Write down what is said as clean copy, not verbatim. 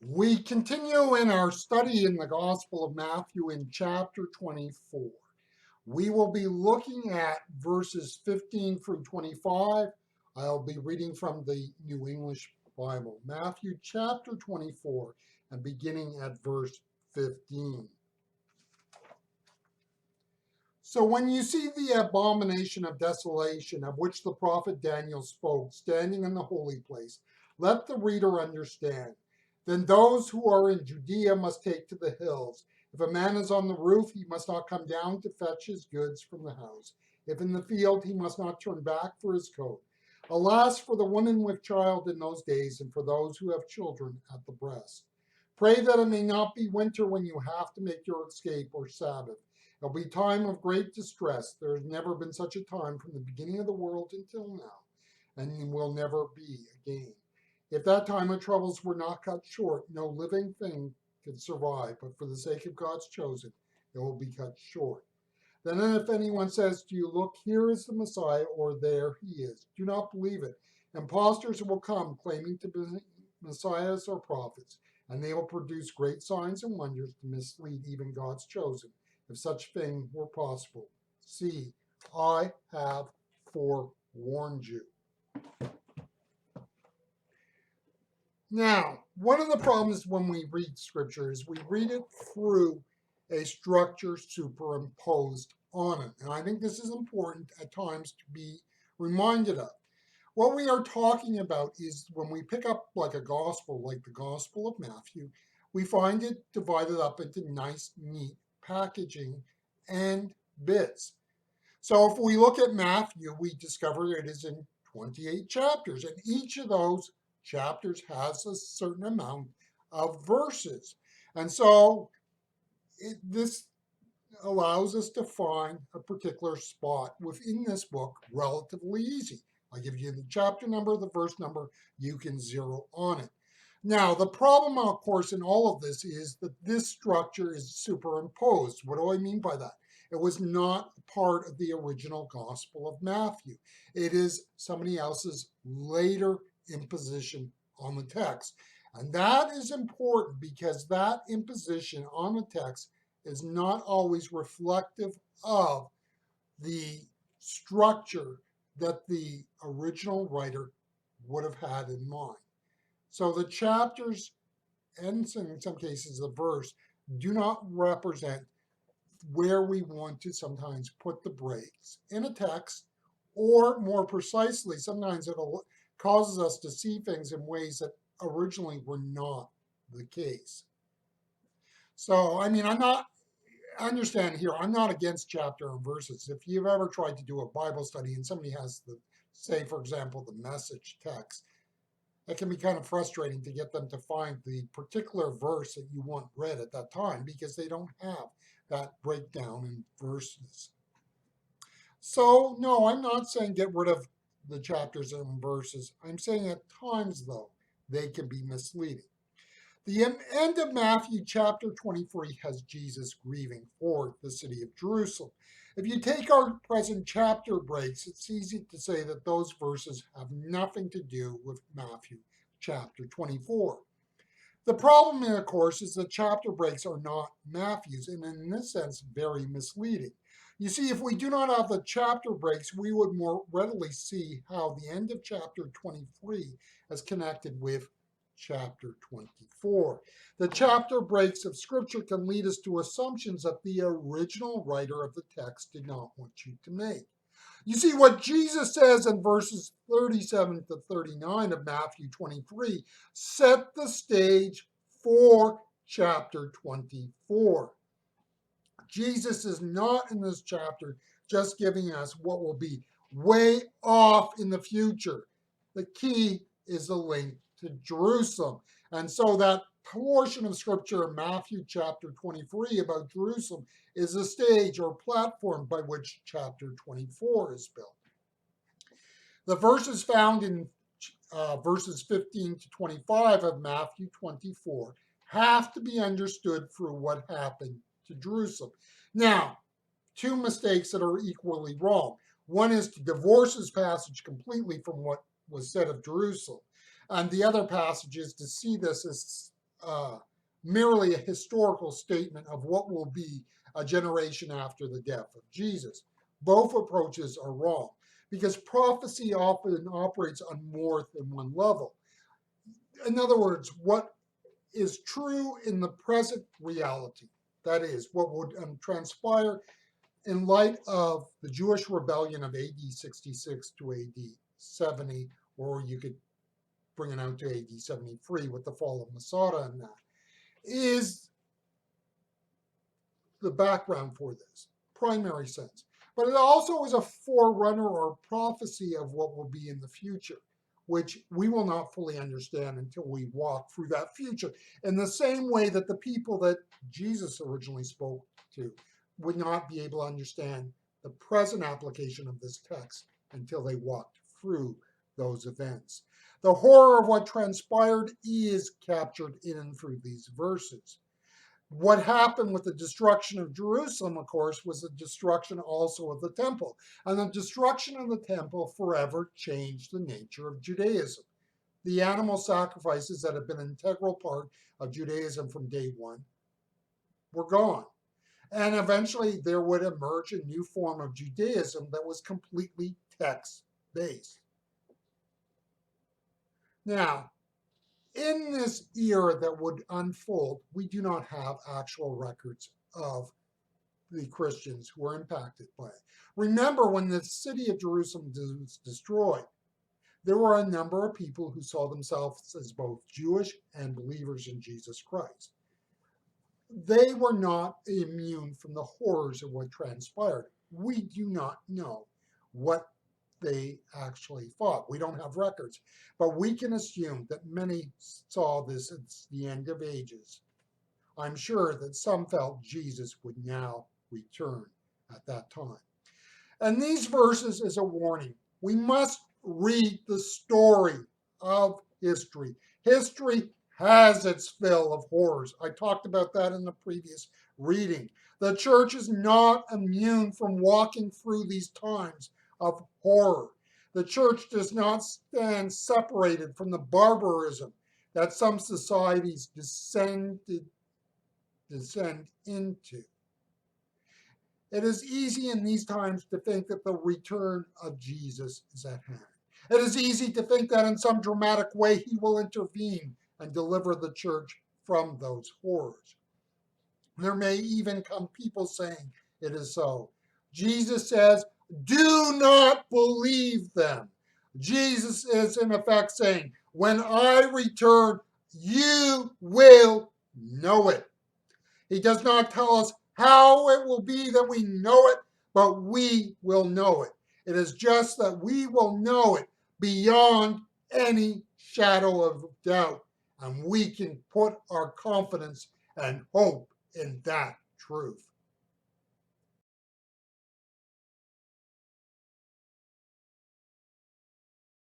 We continue in our study in the Gospel of Matthew in chapter 24. We will be looking at verses 15 through 25. I'll be reading from the New English Bible, Matthew chapter 24, and beginning at verse 15. So when you see the abomination of desolation of which the prophet Daniel spoke, standing in the holy place, let the reader understand. Then those who are in Judea must take to the hills. If a man is on the roof, he must not come down to fetch his goods from the house. If in the field, he must not turn back for his coat. Alas, for the woman with child in those days, and for those who have children at the breast. Pray that it may not be winter when you have to make your escape, or Sabbath. It'll be time of great distress. There has never been such a time from the beginning of the world until now, and will never be again. If that time of troubles were not cut short, no living thing could survive, but for the sake of God's chosen, it will be cut short. Then if anyone says to you, look, here is the Messiah, or there he is, do not believe it. Impostors will come claiming to be messiahs or prophets, and they will produce great signs and wonders to mislead even God's chosen, if such thing were possible. See, I have forewarned you. Now, one of the problems when we read scripture is we read it through a structure superimposed on it. And I think this is important at times to be reminded of. What we are talking about is when we pick up like a gospel, like the Gospel of Matthew, we find it divided up into nice, neat packaging and bits. So if we look at Matthew, we discover it is in 28 chapters, and each of those chapters has a certain amount of verses. And so this allows us to find a particular spot within this book relatively easy. I give you the chapter number, the verse number, you can zero on it. Now, the problem, of course, in all of this is that this structure is superimposed. What do I mean by that? It was not part of the original Gospel of Matthew. It is somebody else's later imposition on the text. And that is important because that imposition on the text is not always reflective of the structure that the original writer would have had in mind. So the chapters, and in some cases the verse, do not represent where we want to sometimes put the breaks in a text, or more precisely, sometimes it causes us to see things in ways that originally were not the case. So, I mean, understand here, I'm not against chapter and verses. If you've ever tried to do a Bible study and somebody has the, say, for example, the message text, it can be kind of frustrating to get them to find the particular verse that you want read at that time because they don't have that breakdown in verses. So, no, I'm not saying get rid of the chapters and verses. I'm saying at times, though, they can be misleading. The end of Matthew chapter 23 has Jesus grieving for the city of Jerusalem. If you take our present chapter breaks, it's easy to say that those verses have nothing to do with Matthew chapter 24. The problem, of course, is that chapter breaks are not Matthew's, and in this sense, very misleading. You see, if we do not have the chapter breaks, we would more readily see how the end of chapter 23 is connected with chapter 24. The chapter breaks of scripture can lead us to assumptions that the original writer of the text did not want you to make. You see, what Jesus says in verses 37 to 39 of Matthew 23 set the stage for chapter 24. Jesus is not in this chapter just giving us what will be way off in the future. The key is the link to Jerusalem. And so that portion of scripture in Matthew chapter 23 about Jerusalem is a stage or platform by which chapter 24 is built. The verses found in verses 15 to 25 of Matthew 24 have to be understood through what happened to Jerusalem. Now, two mistakes that are equally wrong. One is to divorce this passage completely from what was said of Jerusalem. And the other passage is to see this as merely a historical statement of what will be a generation after the death of Jesus. Both approaches are wrong because prophecy often operates on more than one level. In other words, what is true in the present reality, that is, what would transpire in light of the Jewish rebellion of AD 66 to AD 70, or you could bring it out to AD 73 with the fall of Masada and that, is the background for this, primary sense. But it also is a forerunner or prophecy of what will be in the future, which we will not fully understand until we walk through that future. In the same way that the people that Jesus originally spoke to would not be able to understand the present application of this text until they walked through those events. The horror of what transpired is captured in and through these verses. What happened with the destruction of Jerusalem, of course, was the destruction also of the temple. And the destruction of the temple forever changed the nature of Judaism. The animal sacrifices that had been an integral part of Judaism from day one were gone. And eventually there would emerge a new form of Judaism that was completely text-based. Now, in this era that would unfold, we do not have actual records of the Christians who were impacted by it. Remember, when the city of Jerusalem was destroyed, there were a number of people who saw themselves as both Jewish and believers in Jesus Christ. They were not immune from the horrors of what transpired. We do not know what they actually fought. We don't have records, but we can assume that many saw this as the end of ages. I'm sure that some felt Jesus would now return at that time. And these verses is a warning. We must read the story of history. History has its fill of horrors. I talked about that in the previous reading. The church is not immune from walking through these times of horror. The church does not stand separated from the barbarism that some societies descend into. It is easy in these times to think that the return of Jesus is at hand. It is easy to think that in some dramatic way he will intervene and deliver the church from those horrors. There may even come people saying it is so. Jesus says, do not believe them. Jesus is in effect saying, when I return, you will know it. He does not tell us how it will be that we know it, but we will know it. It is just that we will know it beyond any shadow of doubt, and we can put our confidence and hope in that truth.